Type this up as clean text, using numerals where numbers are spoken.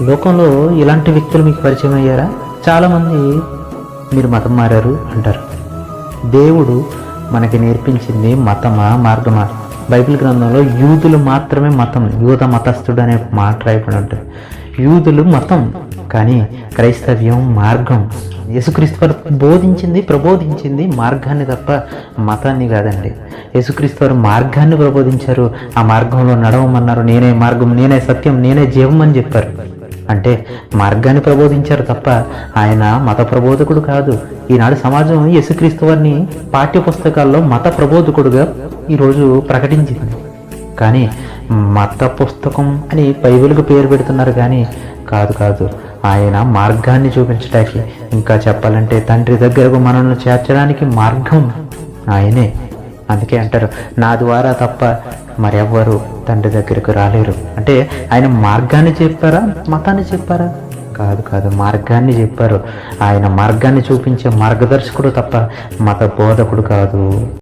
లోకంలో ఇలాంటి వ్యక్తులు మీకు పరిచయం అయ్యారా? చాలామంది మీరు మతం మారారు అంటారు. దేవుడు మనకి నేర్పించింది మతమా మార్గమా? బైబిల్ గ్రంథంలో యూదులు మాత్రమే మతం, యూద మతస్థుడు అనే మాట రాయబడి ఉంటుంది. యూదులు మతం, కానీ క్రైస్తవ్యం మార్గం. యేసుక్రీస్తు వారు ప్రబోధించింది మార్గాన్ని తప్ప మతాన్ని కాదండి. యేసుక్రీస్తు వారు మార్గాన్ని ప్రబోధించారు. ఆ మార్గంలో నడవమన్నారు. నేనే మార్గం, నేనే సత్యం, నేనే జీవం అని చెప్పారు. అంటే మార్గాన్ని ప్రబోధించారు తప్ప ఆయన మత ప్రబోధకుడు కాదు. ఈనాడు సమాజం యేసుక్రీస్తు వారిని పాఠ్య పుస్తకాల్లో మత ప్రబోధకుడుగా ఈరోజు ప్రకటించింది. కానీ మత పుస్తకం అని బైబిల్కు పేరు పెడుతున్నారు, కానీ కాదు. ఆయన మార్గాన్ని చూపించడానికి, ఇంకా చెప్పాలంటే తండ్రి దగ్గరకు మనల్ని చేర్చడానికి మార్గం ఆయనే. అందుకే అంటారు, నా ద్వారా తప్ప మరెవ్వరు తండ్రి దగ్గరకు రాలేరు. అంటే ఆయన మార్గాన్ని చెప్పారా, మతాన్ని చెప్పారా? కాదు, మార్గాన్ని చెప్పారు. ఆయన మార్గాన్ని చూపించే మార్గదర్శకుడు తప్ప మత బోధకుడు కాదు.